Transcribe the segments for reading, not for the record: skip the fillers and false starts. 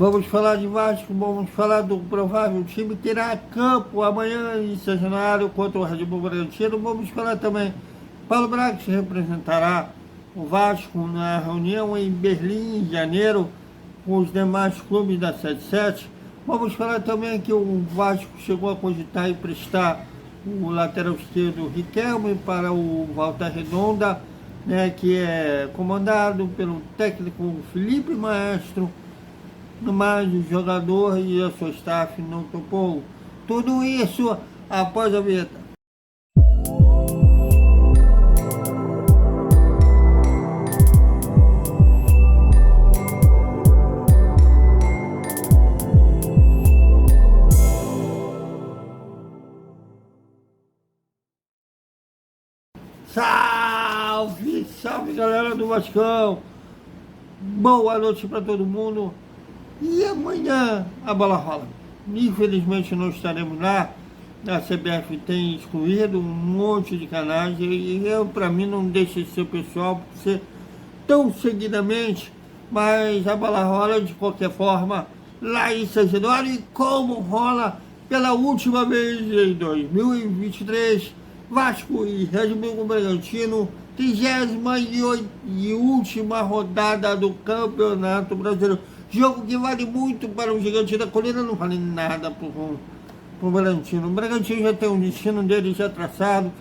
Vamos falar de Vasco, vamos falar do provável time que irá a campo amanhã em São Januário contra o Red Bull Bragantino. Vamos falar também Paulo Braga, que representará o Vasco na reunião em Berlim, em janeiro, com os demais clubes da 77. Vamos falar também que o Vasco chegou a cogitar emprestar o lateral esquerdo Riquelme para o Volta Redonda, né, que é comandado pelo técnico Felipe Maestro, mas o jogador e a sua staff não topou. Tudo isso após a vinheta. Salve, salve galera do Vascão! Boa noite para todo mundo. E amanhã a bola rola. Infelizmente não estaremos lá. A CBF tem excluído um monte de canais e eu, para mim, não deixa de ser pessoal por ser tão seguidamente, mas a bola rola de qualquer forma lá em São Januário, e como rola pela última vez em 2023, Vasco e Red Bull Bragantino, 38ª e última rodada do Campeonato Brasileiro. Jogo que vale muito para o Gigante da Colina, não vale nada para o Bragantino. O Bragantino já tem um destino dele já traçado,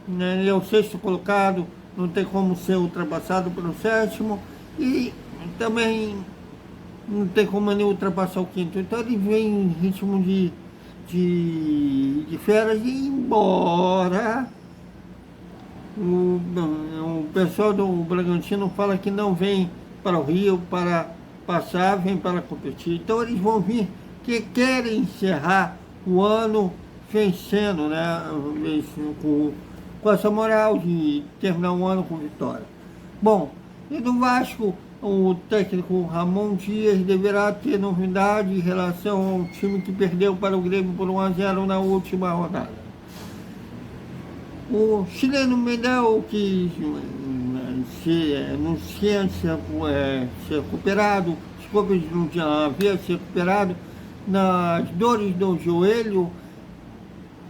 né? Ele é o sexto colocado, não tem como ser ultrapassado pelo sétimo, e também não tem como ele ultrapassar o quinto. Então ele vem em ritmo de férias, e embora o pessoal do Bragantino fala que não vem para o Rio para passar, vem para competir. Então eles vão vir que querem encerrar o ano vencendo, né? Com essa moral de terminar o ano com vitória. Bom, e do Vasco, o técnico Ramon Dias deverá ter novidade em relação ao time que perdeu para o Grêmio por 1-0 na última rodada. O chileno Medel, que se anuncia ser recuperado, desculpe, não havia se recuperado nas dores do joelho,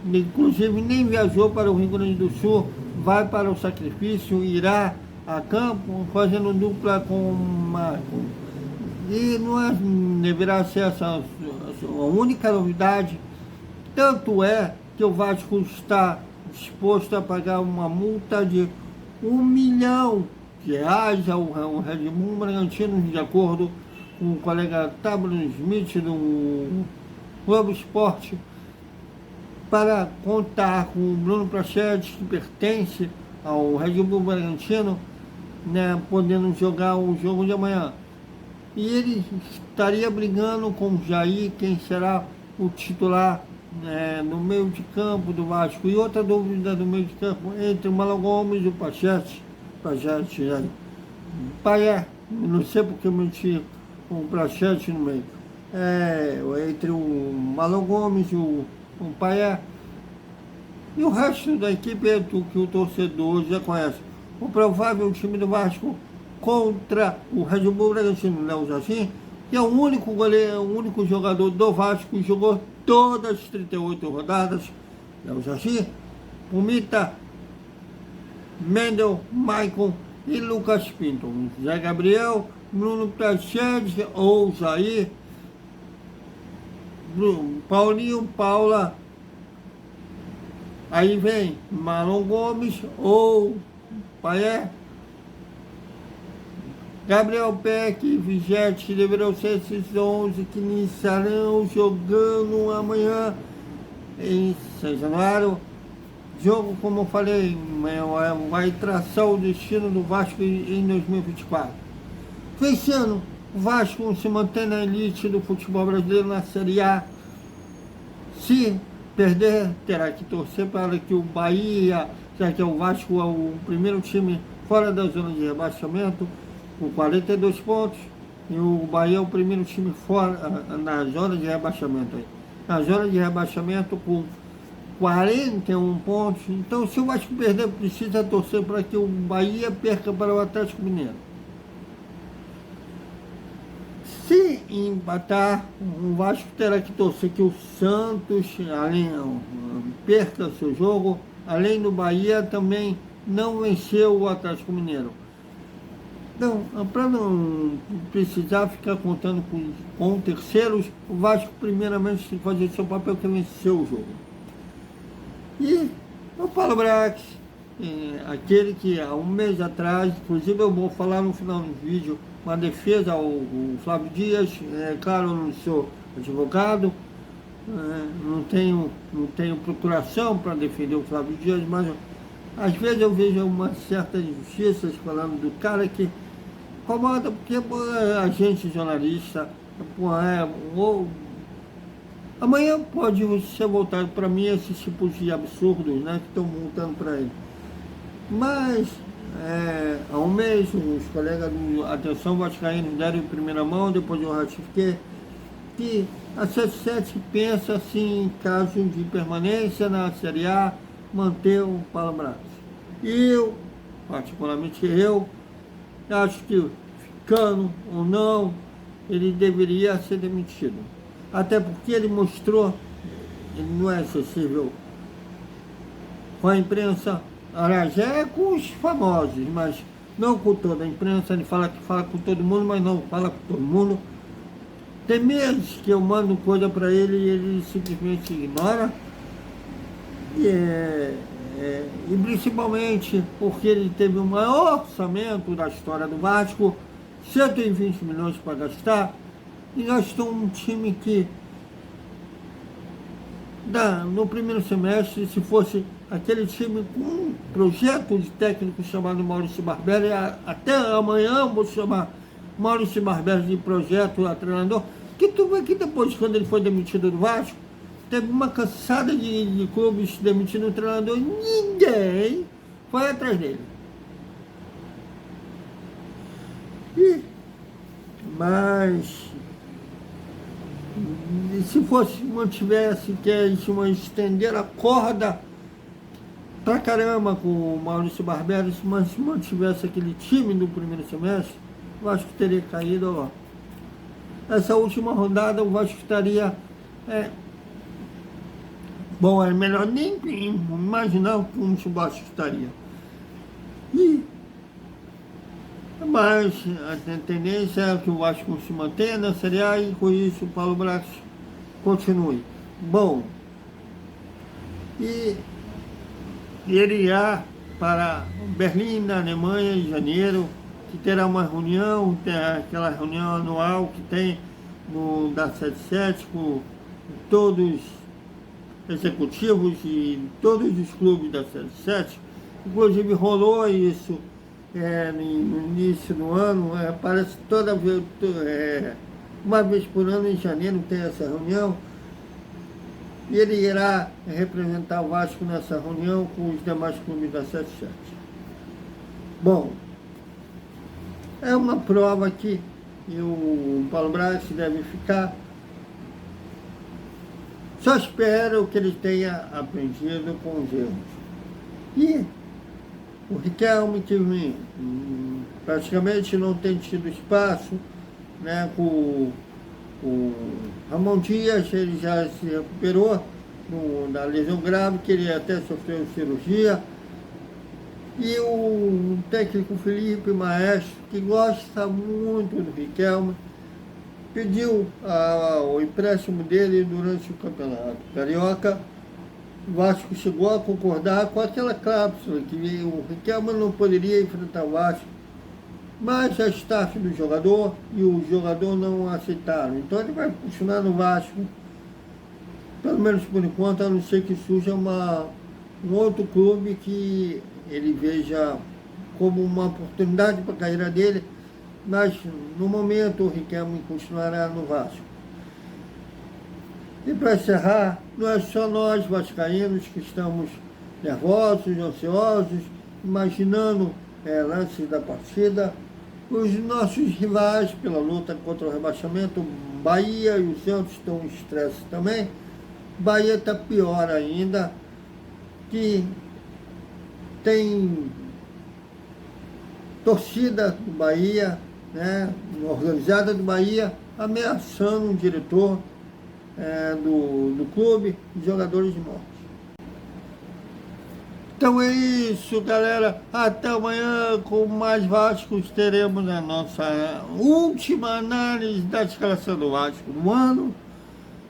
inclusive nem viajou para o Rio Grande do Sul, vai para o sacrifício, irá a campo, fazendo dupla com o Marco. E não deverá ser essa a única novidade, tanto é que o Vasco está disposto a pagar uma multa de R$1 milhão ao Red Bull Bragantino, de acordo com o colega Tabron Smith do Globo Esporte, para contar com o Bruno Prachedes, que pertence ao Red Bull Bragantino, né, podendo jogar o jogo de amanhã. E ele estaria brigando com o Jair, quem será o titular, no meio de campo do Vasco. E outra dúvida do meio de campo entre o Malo Gomes e o Prachedes, Paier, não sei porque eu menti com o Prachedes no meio, entre o Malo Gomes e o Paier, e o resto da equipe é que o torcedor já conhece. O provável time do Vasco contra o Red Bull Bragantino, Léo Jaci, que é o único goleiro, o único jogador do Vasco que jogou todas as 38 rodadas. Léo Jaci, Pumita, Mendel, Maicon e Lucas Pinto. Zé Gabriel, Bruno Prachedes ou Jair, Paulinho, Paula, aí vem Marlon Gomes ou Paier, Gabriel Peck e Vigete, que deverão ser esses 11 que iniciarão jogando amanhã em São Januário. Jogo, como eu falei, vai traçar o destino do Vasco em 2024. Fechando, o Vasco se mantém na elite do futebol brasileiro na Série A. Se perder, terá que torcer para que o Bahia, já que o Vasco é o primeiro time fora da zona de rebaixamento, com 42 pontos, e o Bahia é o primeiro time fora na zona de rebaixamento. Na zona de rebaixamento com 41 pontos. Então, se o Vasco perder, precisa torcer para que o Bahia perca para o Atlético Mineiro. Se empatar, o Vasco terá que torcer que o Santos perca seu jogo, além do Bahia também não venceu o Atlético Mineiro. Então, para não precisar ficar contando com terceiros, o Vasco primeiramente tem que fazer seu papel, que é vencer o jogo. E o Paulo Brax, aquele que há um mês atrás, inclusive eu vou falar no final do vídeo, uma defesa ao Flávio Dias, claro, eu não sou advogado, não tenho procuração para defender o Flávio Dias, mas às vezes eu vejo umas certas injustiças falando do cara que incomoda, porque a gente jornalista, amanhã pode ser voltado para mim esses tipos de absurdos, né, que estão voltando para ele. Mas há um mês os colegas do Atenção Vascaíno deram em primeira mão, depois eu ratifiquei, que a 77 pensa assim, em caso de permanência na Série A, manter o Paulo Brax. E eu, particularmente eu, acho que ficando ou não, ele deveria ser demitido. Até porque ele mostrou, ele não é acessível com a imprensa, aliás, é com os famosos, mas não com toda a imprensa. Ele fala que fala com todo mundo, mas não fala com todo mundo. Tem meses que eu mando coisa para ele e ele simplesmente ignora. E principalmente porque ele teve o maior orçamento da história do Vasco, 120 milhões para gastar, e gastou um time que, no primeiro semestre, se fosse aquele time com um projeto de técnico chamado Maurício Barbieri, até amanhã vou chamar Maurício Barbieri de projeto a treinador, que tu vê que depois, quando ele foi demitido do Vasco, teve uma cansada de clubes demitindo o treinador, ninguém foi atrás dele. Mas se mantivesse que estender a corda pra caramba com o Maurício Barbieri, se mantivesse aquele time do primeiro semestre, o Vasco teria caído, ó. Essa última rodada o Vasco estaria... Bom, é melhor nem imaginar como o Vasco estaria. Mas a tendência é que o Vasco se mantenha na Série A e com isso o Paulo Brax continue. Bom, e ele irá para Berlim, na Alemanha, em janeiro, que terá uma reunião, aquela reunião anual que tem da 77 com todos executivos e todos os clubes da 77, inclusive rolou isso no início do ano, parece toda vez, uma vez por ano em janeiro tem essa reunião, e ele irá representar o Vasco nessa reunião com os demais clubes da 77. Bom, é uma prova que o Paulo Brax deve ficar. Só espero que ele tenha aprendido com os erros. E o Riquelme, que praticamente não tem tido espaço, né, com o Ramon Dias, ele já se recuperou da lesão grave, que ele até sofreu cirurgia. E o técnico Felipe Maestro, que gosta muito do Riquelme, pediu o empréstimo dele durante o Campeonato Carioca. O Vasco chegou a concordar com aquela cláusula que o Riquelme não poderia enfrentar o Vasco, mas a staff do jogador e o jogador não aceitaram. Então ele vai continuar no Vasco, pelo menos por enquanto, a não ser que surja um outro clube que ele veja como uma oportunidade para a carreira dele. Mas, no momento, o Riquelme continuará no Vasco. E para encerrar, não é só nós vascaínos que estamos nervosos, ansiosos, imaginando lances da partida. Os nossos rivais pela luta contra o rebaixamento, Bahia e o Santos, estão em estresse também. Bahia está pior ainda, que tem torcida do Bahia, né, organizada do Bahia, ameaçando o diretor do clube e jogadores de morte. Então é isso, galera. Até amanhã com mais Vascos. Teremos a nossa última análise da escalação do Vasco do ano.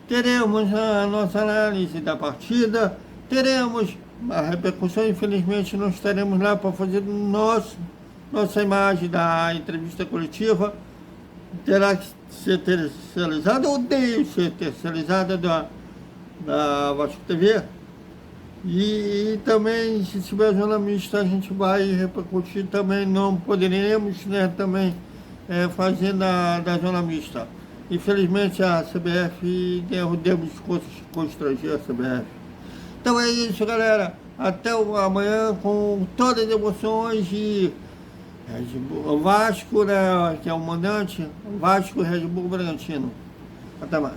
Teremos a nossa análise da partida. Teremos a repercussão. Infelizmente não estaremos lá para fazer nossa imagem da entrevista coletiva. Terá que ser terceirizada. Eu odeio ser terceirizada da Vasco TV. E também, se tiver zona mista, a gente vai repercutir também. Não poderemos, né, também fazer da zona mista. Infelizmente, a CBF demos constranger a CBF. Então é isso, galera. Até amanhã com todas as emoções e o Vasco, né, que é o mandante, Vasco e Red Bull Bragantino. Até mais.